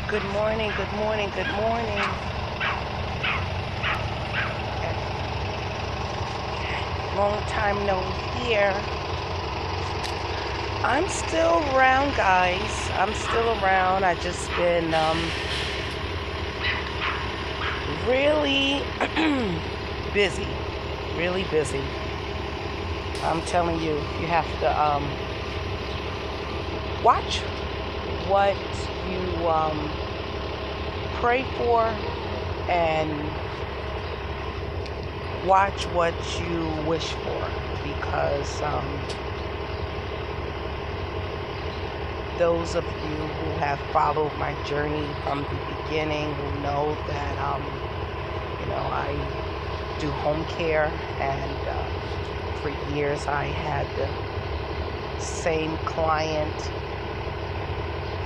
Good morning, good morning, good morning. Long time no hear. I'm still around, guys. I'm still around. I just been really busy, really busy. I'm telling you, you have to watch what you pray for and watch what you wish for because those of you who have followed my journey from the beginning will know that I do home care, and for years I had the same client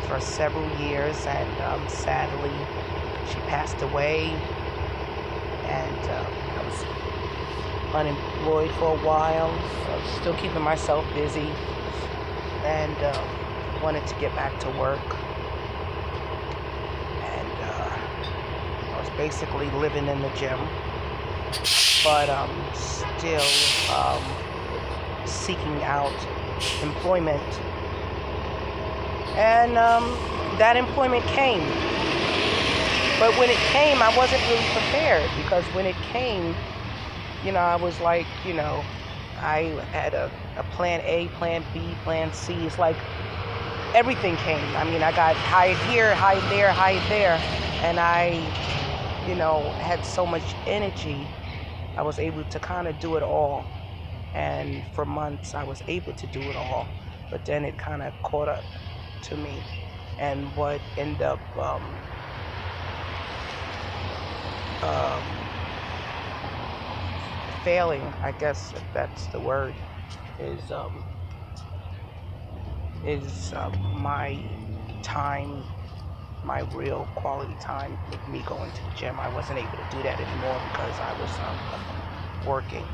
for several years, and sadly she passed away, and I was unemployed for a while. I was still keeping myself busy, and wanted to get back to work, and I was basically living in the gym, but still seeking out employment, and that employment came. But when it came, I wasn't really prepared, because when it came, I was like, I had a plan A, plan B, plan C. It's like everything came. I mean, I got hired here, hired there, hired there, and I, had so much energy. I was able to kind of do it all, and for months I was able to do it all, but then it kind of caught up to me, and what ended up um, failing, I guess if that's the word, is my time, my real quality time with me going to the gym. I wasn't able to do that anymore because I was working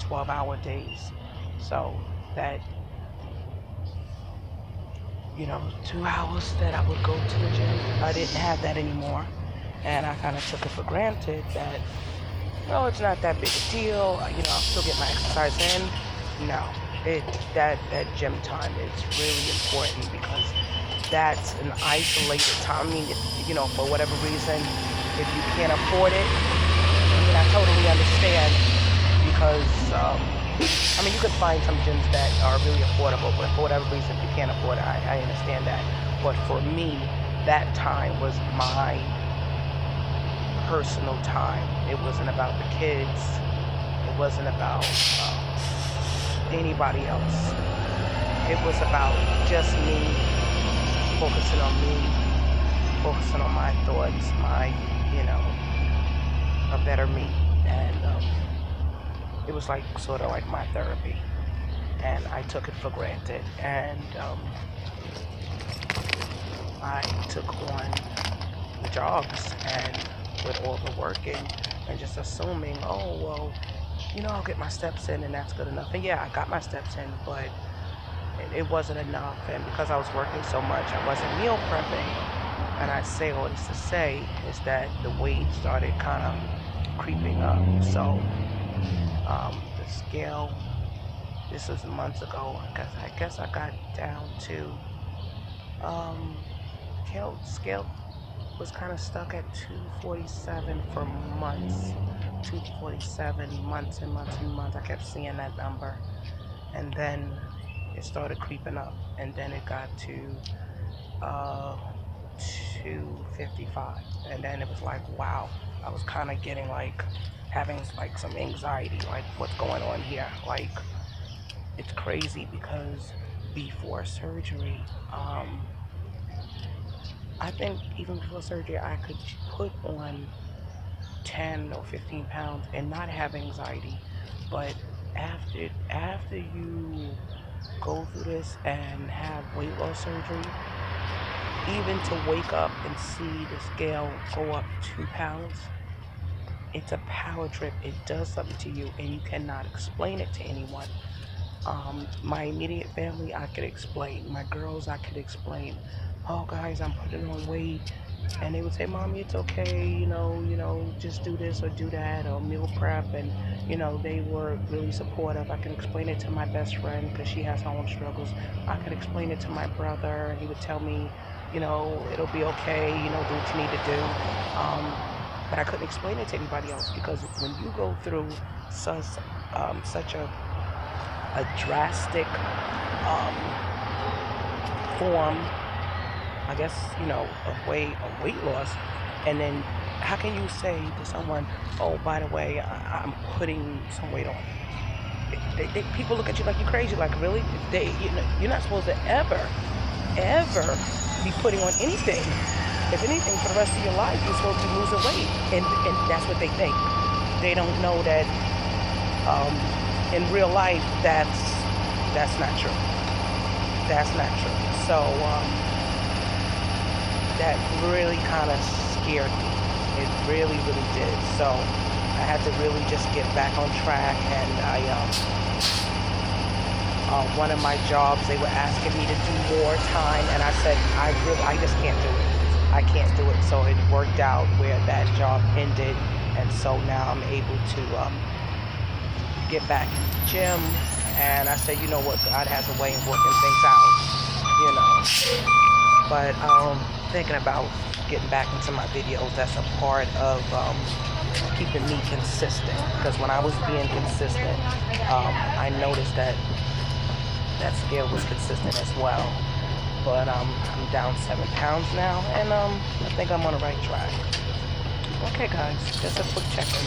12-hour days. So that 2 hours that I would go to the gym, I didn't have that anymore, and I kind of took it for granted that, no, it's not that big a deal. I'll still get my exercise in. No, that gym time is really important, because that's an isolated time. I mean, for whatever reason, if you can't afford it, I totally understand, because you could find some gyms that are really affordable, but for whatever reason, if you can't afford it, I understand that. But for me, that time was my personal time. It wasn't about the kids. It wasn't about anybody else. It was about just me, focusing on me, focusing on my thoughts, my, a better me. And it was like sort of like my therapy. And I took it for granted. And I took on the jobs, and with all the working, and just assuming, oh, well, I'll get my steps in and that's good enough. And yeah, I got my steps in, but it wasn't enough. And because I was working so much, I wasn't meal prepping. And I say all this to say is that the weight started kind of creeping up. So the scale, this was months ago, I guess I got down to, um, scale was kind of stuck at 247 for months. 247 months and months and months. I kept seeing that number. And then it started creeping up. And then it got to uh, 255. And then it was like, wow. I was kind of getting having some anxiety. Like, what's going on here? Like, it's crazy, because before surgery, I think even before surgery, I could put on 10 or 15 pounds and not have anxiety. But after you go through this and have weight loss surgery, even to wake up and see the scale go up 2 pounds, it's a power trip. It does something to you, and you cannot explain it to anyone. My immediate family, I could explain. My girls, I could explain. oh guys, I'm putting on weight. And they would say, Mommy, it's okay, just do this or do that or meal prep. And, they were really supportive. I can explain it to my best friend because she has her own struggles. I could explain it to my brother and he would tell me, it'll be okay, do what you need to do. But I couldn't explain it to anybody else because when you go through such a drastic form, I guess, of weight loss, and then how can you say to someone, oh, by the way, I'm putting some weight on? People look at you like you're crazy. Like, really? You're not supposed to ever be putting on anything. If anything, for the rest of your life, you're supposed to be losing weight, and that's what they think. They don't know that in real life, that's not true. That's not true. So that really kind of scared me. It really, really did. So I had to really just get back on track. And one of my jobs, they were asking me to do more time, and I said, I just can't do it. I can't do it. So it worked out where that job ended, and so now I'm able to get back in the gym. And I said, you know what, God has a way of working things out, you know. But thinking about getting back into my videos, that's a part of keeping me consistent. Because when I was being consistent, I noticed that scale was consistent as well. But I'm down 7 pounds now, and I think I'm on the right track. Okay, guys, just a quick check-in.